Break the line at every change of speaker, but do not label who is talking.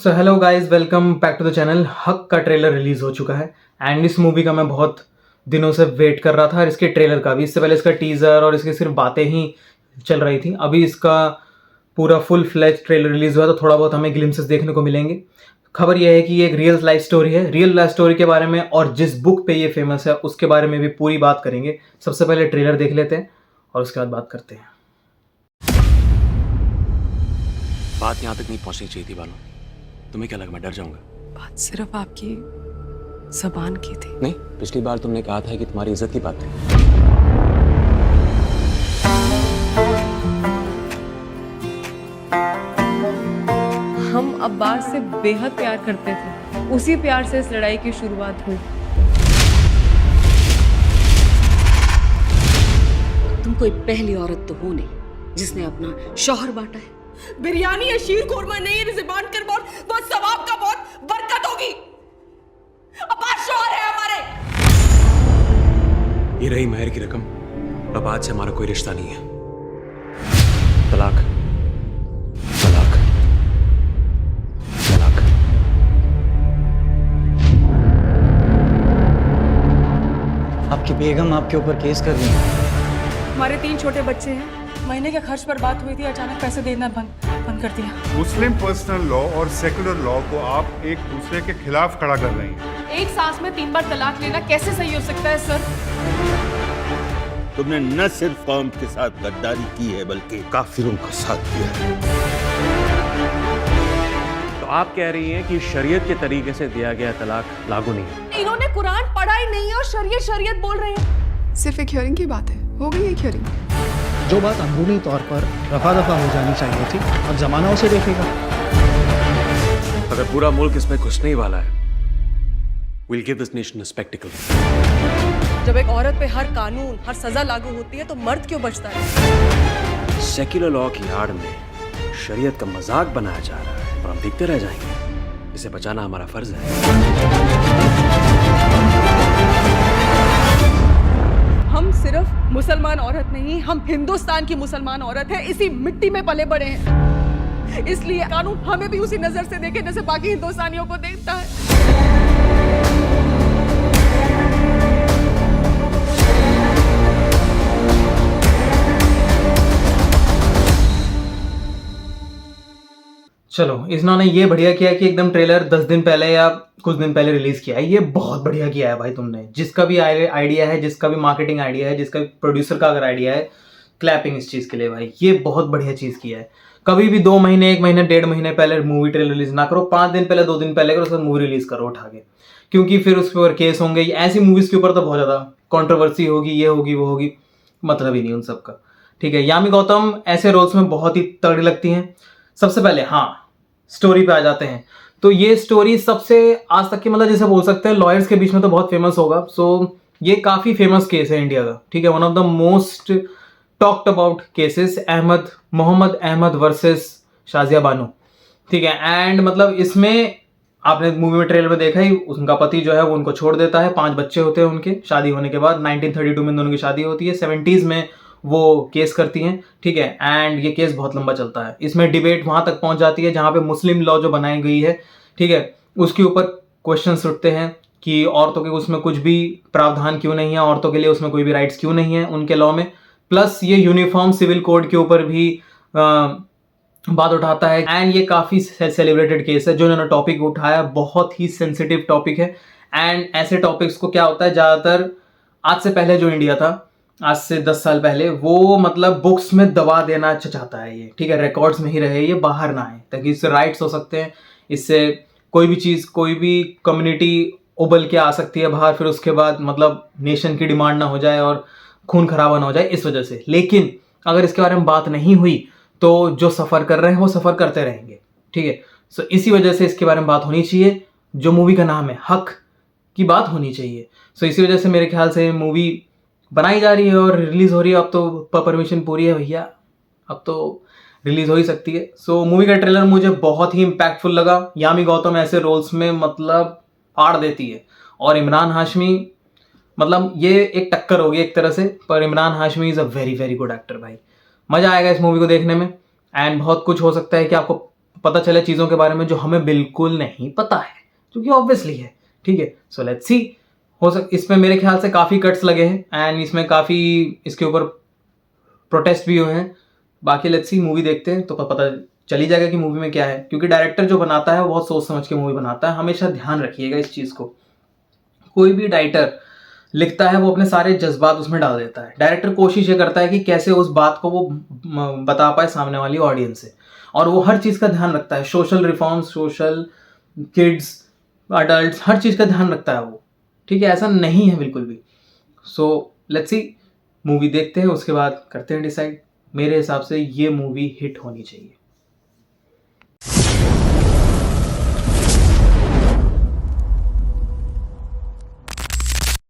So hello guys, welcome back to the channel. Haq का trailer release हो चुका है एंड इस मूवी का मैं बहुत दिनों से वेट कर रहा था और इसके ट्रेलर का भी। इससे पहले इसका टीजर और इसकी सिर्फ बातें ही चल रही थी। अभी इसका पूरा फुल फ्लेज ट्रेलर रिलीज हुआ तो थोड़ा बहुत हमें ग्लिम्सेस देखने को मिलेंगे। खबर यह है कि ये एक रियल लाइफ स्टोरी है। रियल लाइफ स्टोरी के बारे में और जिस बुक पे ये फेमस है उसके बारे में भी पूरी बात करेंगे। सबसे पहले ट्रेलर देख लेते हैं और उसके बाद बात करते हैं।
बात यहाँ तक नहीं पहुंचनी चाहिए थी बानो। तुम्हें क्या लगा मैं डर जाऊंगा?
बात सिर्फ आपकी जबान की थी।
नहीं, पिछली बार तुमने कहा था कि तुम्हारी इज्जत की बात है।
हम अब्बास से बेहद प्यार करते थे। उसी प्यार से इस लड़ाई की शुरुआत हुई।
तुम कोई पहली औरत तो हो नहीं जिसने अपना शौहर बांटा है।
बिरयानी या शीर कोरमा नहीं है, ज़बान कर बहुत सवाब का बहुत बरकत होगी। अब्बास शौहर है हमारे।
ये रही महर की रकम। अब आज से हमारा कोई रिश्ता नहीं है। तलाक, तलाक, तलाक।
आपकी बेगम आपके ऊपर केस कर रही है।
हमारे 3 छोटे बच्चे हैं। महीने के खर्च पर बात हुई थी, अचानक पैसे देना बंद कर दिया।
मुस्लिम पर्सनल लॉ और सेकुलर लॉ को आप एक दूसरे के खिलाफ खड़ा कर रही हैं।
एक सांस में 3 बार तलाक लेना कैसे सही हो सकता है सर?
तुमने न सिर्फ कौम के साथ गद्दारी की है बल्कि काफिरों का साथ दिया है।
तो आप कह रही हैं कि शरीयत के तरीके से दिया गया तलाक लागू नहीं है?
इन्होंने कुरान पढ़ा ही नहीं है और शरीयत बोल रहे हैं।
सिर्फ एक हियरिंग की बात है, हो गई एक हियरिंग।
जो बात अंदरूनी तौर पर रफा दफा हो जानी चाहिए थी, अब जमाना उसे देखेगा।
अगर पूरा मुल्क इसमें घुसने ही वाला है, we'll give this nation a spectacle.
जब एक औरत पे हर कानून हर सजा लागू होती है तो मर्द क्यों बचता है?
सेक्युलर लॉ की आड़ में शरीयत का मजाक बनाया जा रहा है और हम देखते रह जाएंगे। इसे बचाना हमारा फर्ज है।
हम सिर्फ मुसलमान औरत नहीं, हम हिंदुस्तान की मुसलमान औरत है। इसी मिट्टी में पले बड़े हैं, इसलिए कानून हमें भी उसी नजर से देखे जैसे बाकी हिंदुस्तानियों को देखता है।
चलो, इन्होंने ये बढ़िया किया कि एकदम ट्रेलर 10 दिन पहले या कुछ दिन पहले रिलीज किया है। ये बहुत बढ़िया किया है भाई तुमने। जिसका भी आइडिया है, जिसका भी मार्केटिंग आइडिया है, जिसका भी प्रोड्यूसर का अगर आइडिया है, क्लैपिंग इस चीज़ के लिए भाई। ये बहुत बढ़िया चीज़ किया है। कभी भी 2 महीने 1 महीने 1.5 महीने पहले मूवी ट्रेलर रिलीज ना करो, 5 दिन पहले 2 दिन पहले करो, उसके बाद मूवी रिलीज करो उठा के। क्योंकि फिर उसके ऊपर केस होंगे। ऐसी मूवीज के ऊपर तो बहुत ज़्यादा कॉन्ट्रोवर्सी होगी, ये होगी वो होगी, मतलब ही नहीं उन सबका। ठीक है, यामी गौतम ऐसे रोल्स में बहुत ही तगड़ी लगती हैं। सबसे पहले हाँ, स्टोरी पे आ जाते हैं। तो ये स्टोरी सबसे आज तक की, मतलब जैसे बोल सकते हैं लॉयर्स के बीच में तो बहुत फेमस होगा। सो ये काफ़ी फेमस केस है इंडिया का। ठीक है, one of the most talked about cases, Mohammad Ahmad versus Shazia Bano. ठीक है, एंड मतलब इसमें आपने मूवी में ट्रेलर में देखा ही, उनका पति जो है वो उनको छोड़ देता है। 5 बच्चे होते हैं उनके शादी होने के बाद। 1932 में दोनों की शादी होती है। 70s में वो केस करती हैं। ठीक है, एंड ये केस बहुत लंबा चलता है। इसमें डिबेट वहां तक पहुंच जाती है जहां पे मुस्लिम लॉ जो बनाई गई है, ठीक है, उसके ऊपर क्वेश्चंस उठते हैं कि औरतों के उसमें कुछ भी प्रावधान क्यों नहीं है, औरतों के लिए उसमें कोई भी राइट्स क्यों नहीं है उनके लॉ में। प्लस ये यूनिफॉर्म सिविल कोड के ऊपर भी बात उठाता है। एंड ये काफ़ी सेलिब्रेटेड केस है जो इन्होंने टॉपिक उठाया। बहुत ही सेंसिटिव टॉपिक है। एंड ऐसे टॉपिक्स को क्या होता है, ज़्यादातर आज से पहले जो इंडिया था, आज से 10 साल पहले, वो मतलब बुक्स में दबा देना चाहता है ये। ठीक है, रिकॉर्ड्स में ही रहे, ये बाहर ना आए, ताकि इससे राइट्स हो सकते हैं। इससे कोई भी चीज़, कोई भी कम्युनिटी उबल के आ सकती है बाहर, फिर उसके बाद मतलब नेशन की डिमांड ना हो जाए और खून खराबा ना हो जाए इस वजह से। लेकिन अगर इसके बारे में बात नहीं हुई तो जो सफ़र कर रहे हैं वो सफ़र करते रहेंगे। ठीक है, सो इसी वजह से इसके बारे में बात होनी चाहिए। जो मूवी का नाम है हक, की बात होनी चाहिए। सो इसी वजह से मेरे ख्याल से मूवी बनाई जा रही है और रिलीज़ हो रही है। अब तो परमिशन पूरी है भैया, अब तो रिलीज़ हो ही सकती है। सो मूवी का ट्रेलर मुझे बहुत ही इम्पैक्टफुल लगा। यामी गौतम ऐसे रोल्स में मतलब फाड़ देती है। और इमरान हाशमी, मतलब ये एक टक्कर होगी एक तरह से, पर Imran Hashmi is a very very good actor भाई। मज़ा आएगा इस मूवी को देखने में। एंड बहुत कुछ हो सकता है कि आपको पता चले चीज़ों के बारे में जो हमें बिल्कुल नहीं पता है, जो कि ऑब्वियसली है। ठीक है, सो लेट्स सी। इसमें मेरे ख्याल से काफ़ी कट्स लगे हैं एंड इसमें काफ़ी इसके ऊपर प्रोटेस्ट भी हुए हैं। बाकी लेट्स सी, मूवी देखते हैं तो पता चली जाएगा कि मूवी में क्या है, क्योंकि डायरेक्टर जो बनाता है वो बहुत सोच समझ के मूवी बनाता है। हमेशा ध्यान रखिएगा इस चीज़ को। कोई भी राइटर लिखता है वो अपने सारे जज्बात उसमें डाल देता है। डायरेक्टर कोशिश ये करता है कि कैसे उस बात को वो बता पाए सामने वाली ऑडियंस से, और वो हर चीज़ का ध्यान रखता है। Social reforms, social, kids, adult, हर चीज़ का ध्यान रखता है वो। ठीक है, ऐसा नहीं है बिल्कुल भी। सो लेट्स सी, मूवी देखते हैं, उसके बाद करते हैं डिसाइड। मेरे हिसाब से ये मूवी हिट होनी चाहिए।